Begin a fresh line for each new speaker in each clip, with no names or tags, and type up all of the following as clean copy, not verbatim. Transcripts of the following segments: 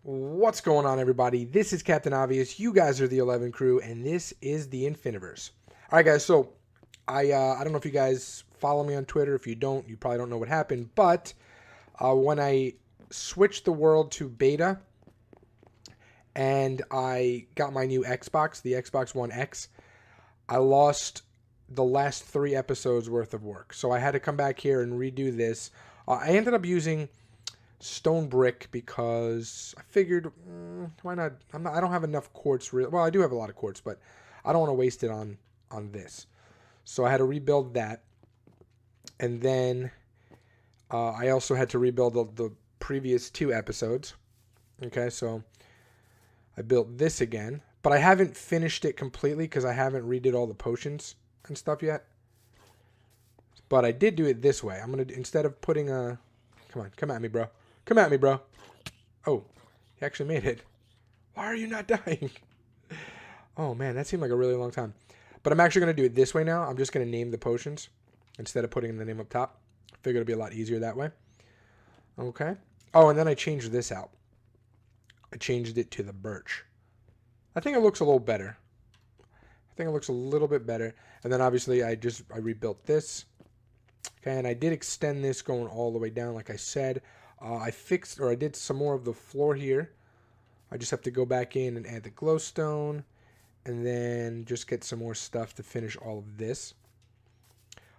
What's going on, everybody? This is Captain Obvious. You guys are the 11 crew, and this is the Infiniverse. All right, guys. So I don't know if you guys follow me on Twitter. If you don't, you probably don't know what happened. But when I switched the world to beta and I got my new Xbox, the Xbox One X, I lost the last 3 episodes worth of work. So I had to come back here and redo this. I ended up using stone brick because I figured, why not? I don't have enough quartz. Well, I do have a lot of quartz, but I don't want to waste it on this. So I had to rebuild that, and then I also had to rebuild the previous 2 episodes. Okay, so I built this again, but I haven't finished it completely because I haven't redid all the potions and stuff yet. But I did do it this way. I'm gonna, instead of putting a, come at me, bro. Come at me, bro. Oh, he actually made it. Why are you not dying? Oh, man, that seemed like a really long time. But I'm actually going to do it this way now. I'm just going to name the potions instead of putting the name up top. I figured it'd be a lot easier that way. Okay. Oh, and then I changed this out. I changed it to the birch. I think it looks a little better. I think it looks a little bit better. And then obviously I rebuilt this. Okay, and I did extend this going all the way down like I said. I did some more of the floor here. I just have to go back in and add the glowstone and then just get some more stuff to finish all of this.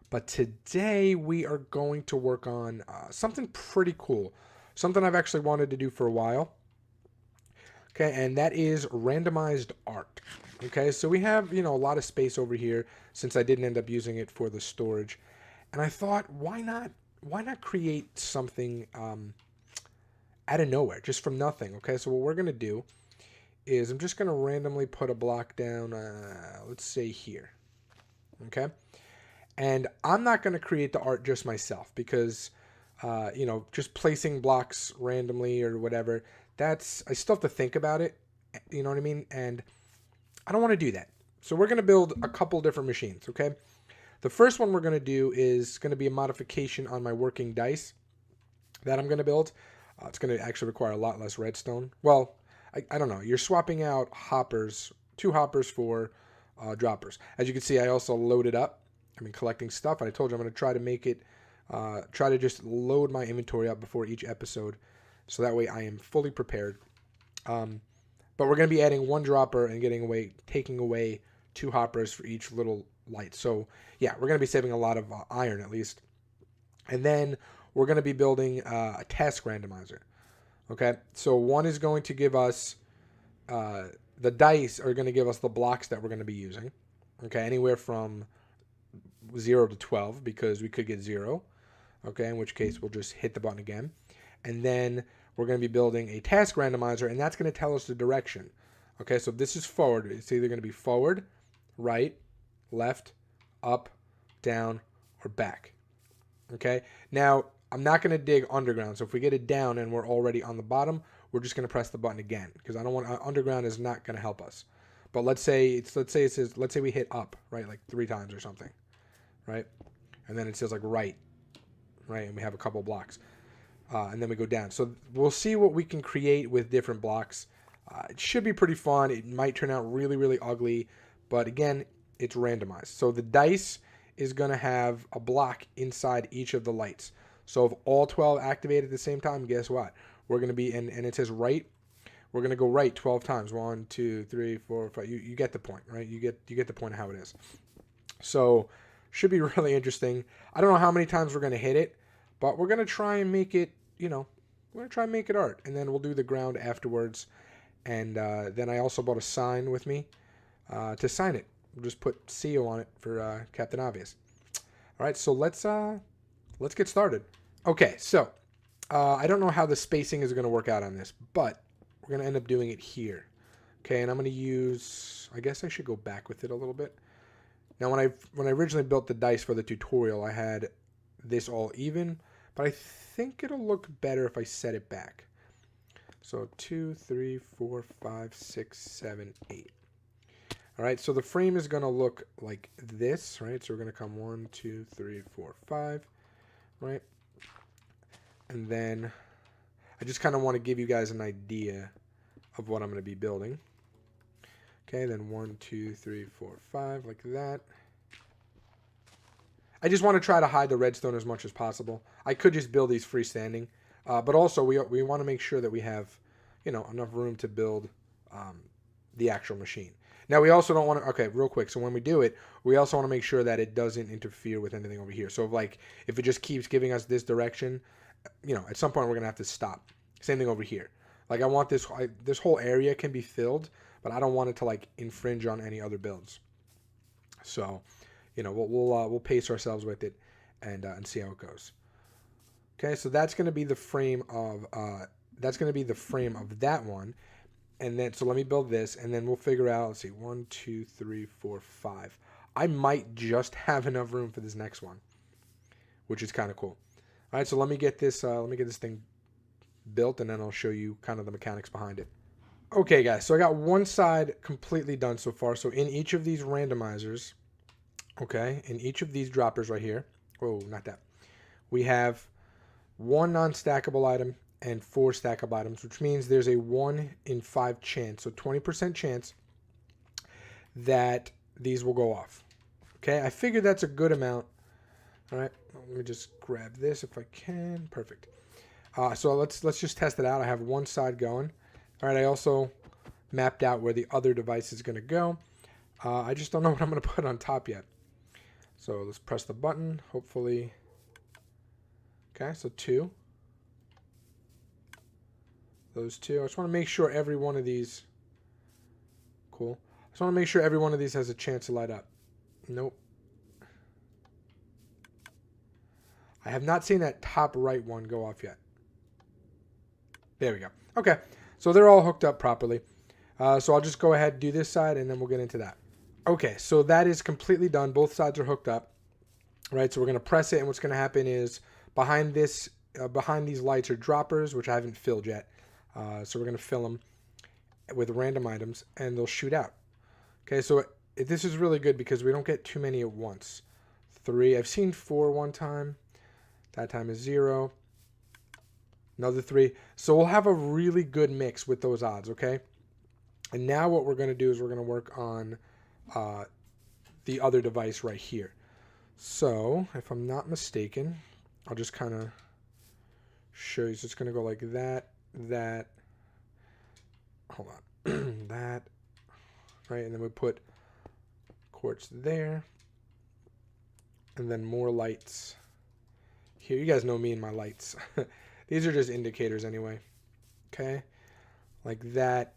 But today we are going to work on something pretty cool. Something I've actually wanted to do for a while. Okay, and that is randomized art. Okay, so we have, a lot of space over here since I didn't end up using it for the storage. And I thought, why not create something out of nowhere, just from nothing? Okay, so what we're going to do is I'm just going to randomly put a block down, let's say here. Okay, and I'm not going to create the art just myself because, just placing blocks randomly or whatever, I still have to think about it, you know what I mean? And I don't want to do that. So we're going to build a couple different machines, okay? The first one we're going to do is going to be a modification on my working dice that I'm going to build. It's going to actually require a lot less redstone. Well, I don't know. You're swapping out hoppers, 2 hoppers for droppers. As you can see, I also loaded up. I've been collecting stuff. And I told you I'm going to try to make it, try to just load my inventory up before each episode. So that way I am fully prepared. But we're going to be adding 1 dropper and taking away 2 hoppers for each little light. So yeah, we're going to be saving a lot of iron at least. And then we're going to be building a task randomizer. Okay, so one is going to give us, the dice are going to give us the blocks that we're going to be using. Okay, anywhere from 0 to 12 because we could get 0. Okay, in which case we'll just hit the button again. And then we're going to be building a task randomizer, and that's going to tell us the direction. Okay, so this is forward. It's either going to be forward, right, left, up, down, or back. Okay, now I'm not going to dig underground. So if we get it down and we're already on the bottom, we're just going to press the button again because I don't want underground is not going to help us. But let's say we hit up, right, like 3 times or something, right, and then it says like right, and we have a couple blocks, and then we go down. So we'll see what we can create with different blocks. It should be pretty fun. It might turn out really, really ugly, but again, it's randomized. So the dice is going to have a block inside each of the lights. So if all 12 activate at the same time, guess what? We're going to be, and it says right, we're going to go right 12 times. 1, 2, 3, 4, 5. You get the point, right? You get the point of how it is. So should be really interesting. I don't know how many times we're going to hit it, but we're going to try and make it, we're going to try and make it art. And then we'll do the ground afterwards. And then I also bought a sign with me to sign it. We'll just put CO on it for Captain Obvious. All right, so let's get started. Okay, so I don't know how the spacing is going to work out on this, but we're going to end up doing it here. Okay, and I'm going to use, I guess I should go back with it a little bit. Now, when I originally built the dice for the tutorial, I had this all even, but I think it'll look better if I set it back. So 2, 3, 4, 5, 6, 7, 8. All right, so the frame is going to look like this, right? So we're going to come 1, 2, 3, 4, 5, right? And then I just kind of want to give you guys an idea of what I'm going to be building. Okay, then 1, 2, 3, 4, 5, like that. I just want to try to hide the redstone as much as possible. I could just build these freestanding, but also we want to make sure that we have, you know, enough room to build the actual machine. Now we also don't want to, okay, real quick. So when we do it, we also want to make sure that it doesn't interfere with anything over here. So like if it just keeps giving us this direction, you know, at some point we're going to have to stop. Same thing over here. Like I want this whole area can be filled, but I don't want it to like infringe on any other builds. So, you know, we'll pace ourselves with it and see how it goes. Okay, so that's going to be the frame of that one. And then, so let me build this, and then we'll figure out, let's see, 1, 2, 3, 4, 5. I might just have enough room for this next one, which is kind of cool. All right, so let me get this thing built, and then I'll show you kind of the mechanics behind it. Okay, guys, so I got one side completely done so far. So in each of these randomizers, okay, in each of these droppers right here, oh, not that, we have one non-stackable item and 4 stackable items, which means there's a 1 in 5 chance, so 20% chance that these will go off. Okay, I figured that's a good amount. All right, let me just grab this if I can. Perfect. So let's just test it out. I have one side going. All right, I also mapped out where the other device is going to go. I just don't know what I'm going to put on top yet. So let's press the button. Hopefully. Okay, so 2. Those 2. I just want to make sure every one of these. Cool. I just want to make sure every one of these has a chance to light up. Nope. I have not seen that top right one go off yet. There we go. Okay. So they're all hooked up properly. So I'll just go ahead and do this side, and then we'll get into that. Okay. So that is completely done. Both sides are hooked up. Right. So we're going to press it, and what's going to happen is behind this, behind these lights are droppers, which I haven't filled yet. So we're going to fill them with random items, and they'll shoot out. Okay, so this is really good because we don't get too many at once. 3. I've seen 4 one time. That time is 0. Another 3. So we'll have a really good mix with those odds, okay? And now what we're going to do is we're going to work on the other device right here. So if I'm not mistaken, I'll just kind of show you. So it's going to go like that. That, hold on, that, right, and then we put quartz there, and then more lights here. You guys know me and my lights. These are just indicators anyway. Okay, like that,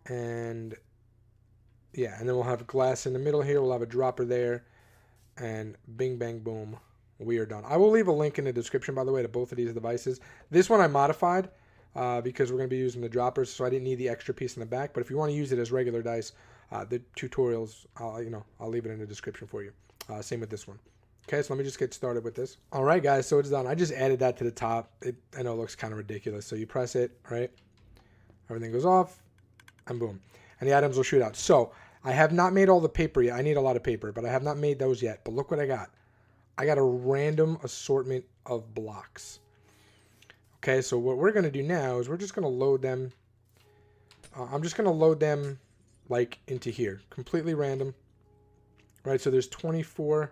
and yeah, and then we'll have glass in the middle here. We'll have a dropper there, and bing, bang, boom, we are done. I will leave a link in the description, by the way, to both of these devices. This one I modified. Because we're going to be using the droppers, so I didn't need the extra piece in the back. But if you want to use it as regular dice, the tutorials, I'll leave it in the description for you. Same with this one. Okay, so let me just get started with this. All right, guys, so it's done. I just added that to the top. I know it looks kind of ridiculous. So you press it, right? Everything goes off, and boom. And the items will shoot out. So I have not made all the paper yet. I need a lot of paper, but I have not made those yet. But look what I got. I got a random assortment of blocks. Okay, so what we're going to do now is we're just going to load them. I'm just going to load them like into here. Completely random. Right, so there's 24.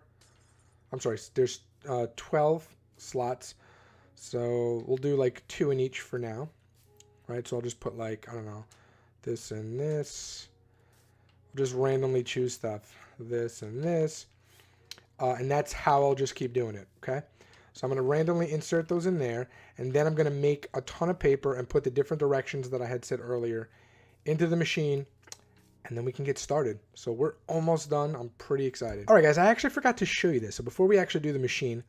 I'm sorry, there's 12 slots. So we'll do like 2 in each for now. Right, so I'll just put like, I don't know, this and this. I'll just randomly choose stuff. This and this. And that's how I'll just keep doing it, okay? So I'm going to randomly insert those in there, and then I'm going to make a ton of paper and put the different directions that I had said earlier into the machine, and then we can get started. So we're almost done. I'm pretty excited. All right, guys, I actually forgot to show you this. So before we actually do the machine,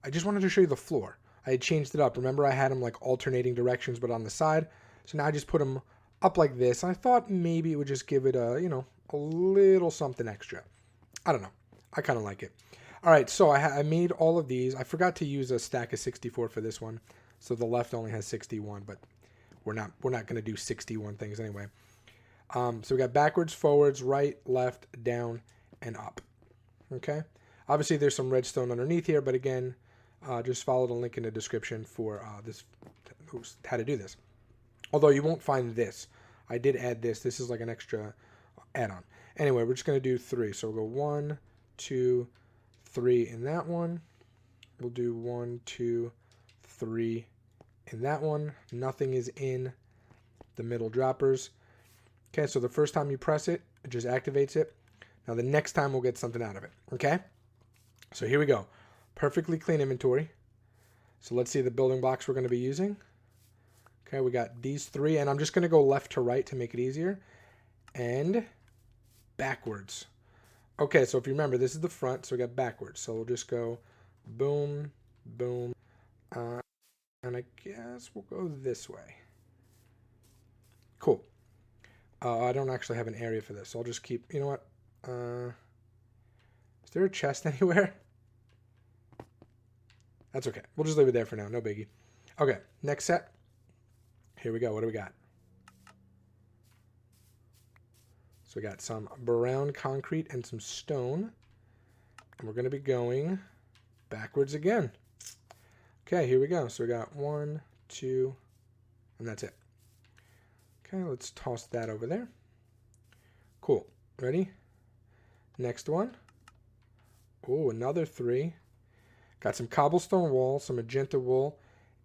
I just wanted to show you the floor. I had changed it up. Remember, I had them like alternating directions, but on the side. So now I just put them up like this. I thought maybe it would just give it a, a little something extra. I don't know. I kind of like it. All right, so I made all of these. I forgot to use a stack of 64 for this one, so the left only has 61, but we're not going to do 61 things anyway. So we got backwards, forwards, right, left, down, and up. Okay. Obviously, there's some redstone underneath here, but again, just follow the link in the description for this how to do this. Although you won't find this. I did add this. This is like an extra add-on. Anyway, we're just going to do 3. So we'll go 1, 2, 3 in that one. We'll do 1, 2, 3 in that one. Nothing is in the middle droppers. Okay, so the first time you press it, it just activates it. Now the next time we'll get something out of it. Okay? So here we go. Perfectly clean inventory. So let's see the building blocks we're going to be using. Okay, we got these 3, and I'm just going to go left to right to make it easier. And backwards. Okay, so if you remember, this is the front, so we got backwards. So we'll just go boom, boom, and I guess we'll go this way. Cool. I don't actually have an area for this, so I'll just keep, you know what? Is there a chest anywhere? That's okay. We'll just leave it there for now. No biggie. Okay, next set. Here we go. What do we got? So we got some brown concrete and some stone. And we're going to be going backwards again. Okay, here we go. So we got 1, 2, and that's it. Okay, let's toss that over there. Cool. Ready? Next one. Oh, another 3. Got some cobblestone wall, some magenta wool,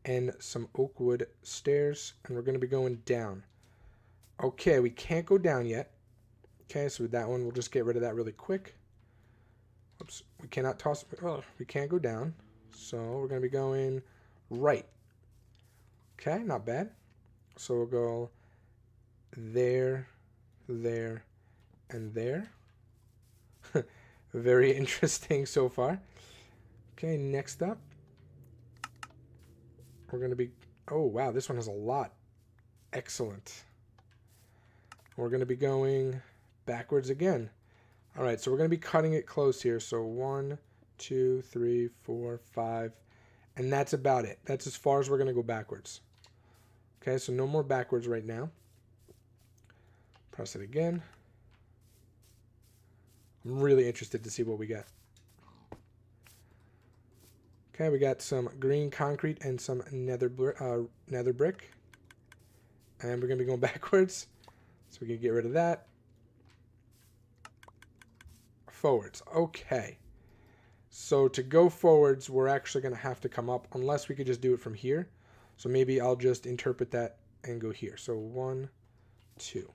and some oak wood stairs. And we're going to be going down. Okay, we can't go down yet. Okay, so with that one, we'll just get rid of that really quick. Oops, we cannot toss. Oh, we can't go down. So we're going to be going right. Okay, not bad. So we'll go there, there, and there. Very interesting so far. Okay, next up, we're going to be... Oh, wow, this one has a lot. Excellent. We're going to be going backwards again. All right, so we're going to be cutting it close here. So 1, 2, 3, 4, 5, and that's about it. That's as far as we're going to go backwards. Okay, so no more backwards right now. Press it again. I'm really interested to see what we get. Okay, we got some green concrete and some nether brick. And we're going to be going backwards. So we can get rid of that. Forwards. Okay. So to go forwards, we're actually going to have to come up, unless we could just do it from here. So maybe I'll just interpret that and go here. So 1, 2.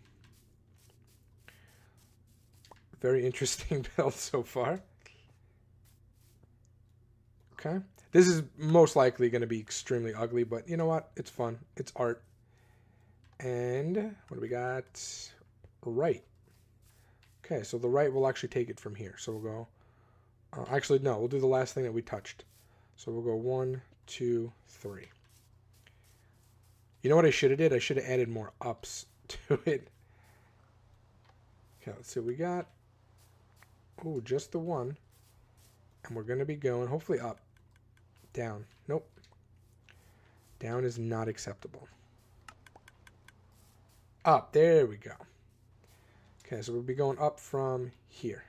Very interesting build so far. Okay. This is most likely going to be extremely ugly, but you know what? It's fun. It's art. And what do we got? Right. Okay, so the right will actually take it from here. So we'll go... actually, no. We'll do the last thing that we touched. So we'll go 1, 2, 3. You know what I should have did? I should have added more ups to it. Okay, let's see what we got. Oh, just the one. And we're going to be going, hopefully up. Down. Nope. Down is not acceptable. Up. There we go. Okay, so we'll be going up from here.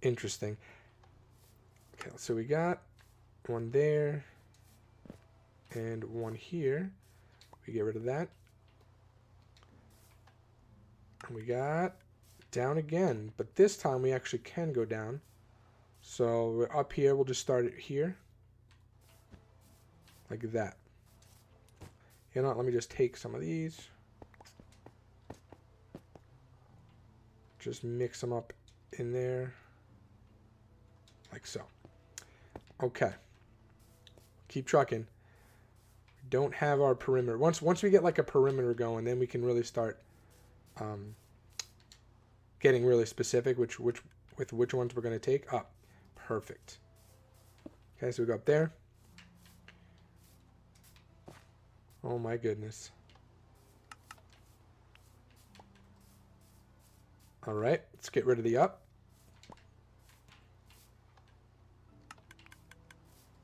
Interesting. Okay, so we got one there and one here. We get rid of that. And we got down again, but this time we actually can go down. So we're up here, we'll just start it here. Like that. You know what, let me just take some of these. Just mix them up in there. Like so. Okay. Keep trucking. We don't have our perimeter. Once we get like a perimeter going, then we can really start getting really specific with which ones we're going to take up. Perfect. Okay, so we go up there. Oh my goodness. All right, let's get rid of the up.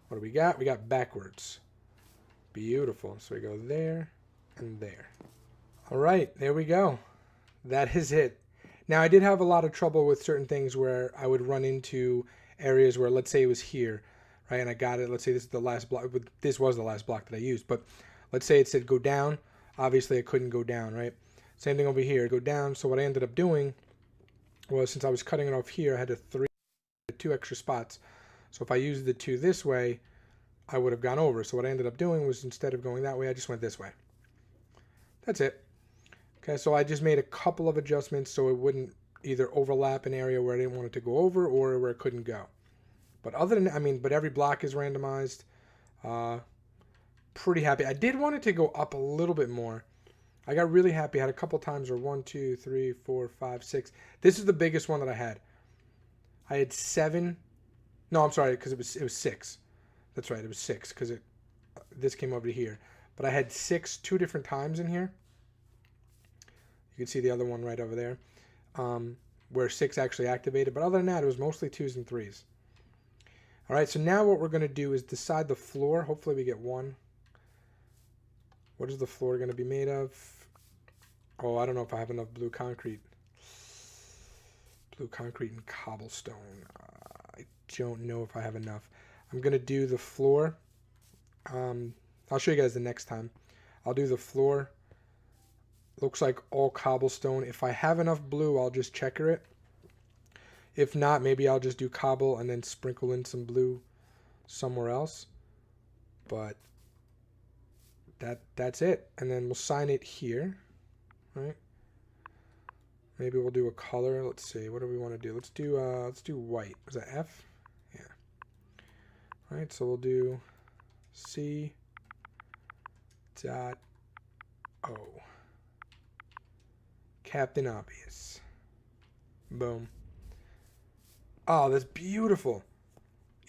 What do we got? We got backwards. Beautiful. So we go there and there. All right, there we go. That is it. Now, I did have a lot of trouble with certain things where I would run into areas where, let's say it was here, right? And I got it. Let's say this is the last block. This was the last block that I used, but let's say it said go down. Obviously, I couldn't go down, right? Same thing over here, go down. So what I ended up doing was, since I was cutting it off here, I had two extra spots. So if I used the 2 this way, I would have gone over. So what I ended up doing was, instead of going that way, I just went this way. That's it. Okay, so I just made a couple of adjustments so it wouldn't either overlap an area where I didn't want it to go over or where it couldn't go. But other than, but every block is randomized. Pretty happy. I did want it to go up a little bit more. I got really happy. I had a couple times where 1, 2, 3, 4, 5, 6. This is the biggest one that I had. I had 7. No, I'm sorry, because it was 6. That's right, it was 6 because this came over to here. But I had 6 2 different times in here. You can see the other one right over there, where 6 actually activated. But other than that, it was mostly 2s and 3s. All right, so now what we're going to do is decide the floor. Hopefully we get 1. What is the floor going to be made of? Oh, I don't know if I have enough blue concrete. Blue concrete and cobblestone. I don't know if I have enough. I'm going to do the floor. I'll show you guys the next time. I'll do the floor. Looks like all cobblestone. If I have enough blue, I'll just checker it. If not, maybe I'll just do cobble and then sprinkle in some blue somewhere else. But that's it. And then we'll sign it here, right? Maybe we'll do a color. Let's see. What do we want to do? Let's do white. Was that F? Yeah. All right. So we'll do C dot O. Captain Obvious. Boom. Oh, that's beautiful.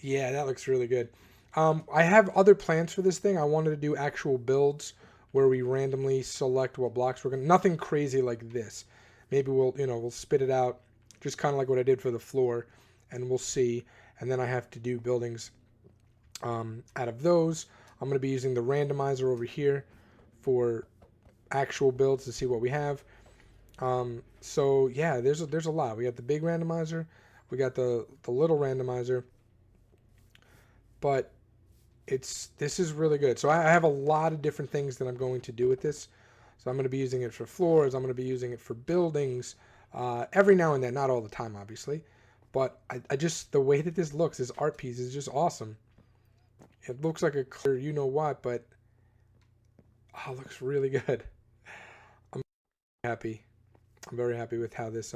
Yeah, that looks really good. I have other plans for this thing. I wanted to do actual builds where we randomly select what blocks we're going to... Nothing crazy like this. Maybe we'll spit it out, just kind of like what I did for the floor, and we'll see. And then I have to do buildings out of those. I'm going to be using the randomizer over here for actual builds to see what we have. So yeah, there's a lot. We got the big randomizer, we got the little randomizer, but this is really good. So I have a lot of different things that I'm going to do with this. So I'm going to be using it for floors. I'm going to be using it for buildings, every now and then, not all the time, obviously, but I just, the way that this looks, this art piece is just awesome. It looks like a clear, you know what, but it looks really good. I'm happy. I'm very happy with how this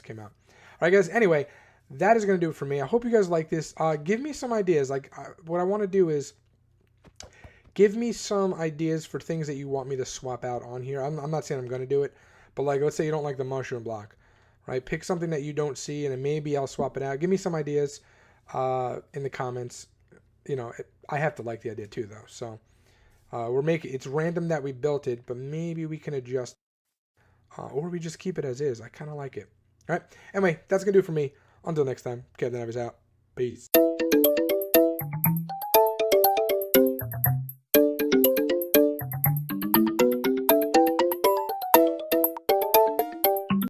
came out. All right, guys. Anyway, that is going to do it for me. I hope you guys like this. Give me some ideas. What I want to do is give me some ideas for things that you want me to swap out on here. I'm not saying I'm going to do it, but let's say you don't like the mushroom block, right? Pick something that you don't see, and then maybe I'll swap it out. Give me some ideas in the comments. I have to like the idea too, though. So it's random that we built it, but maybe we can adjust. Or we just keep it as is. I kind of like it. All right. Anyway, that's going to do it for me. Until next time, Captain Obvious out. Peace.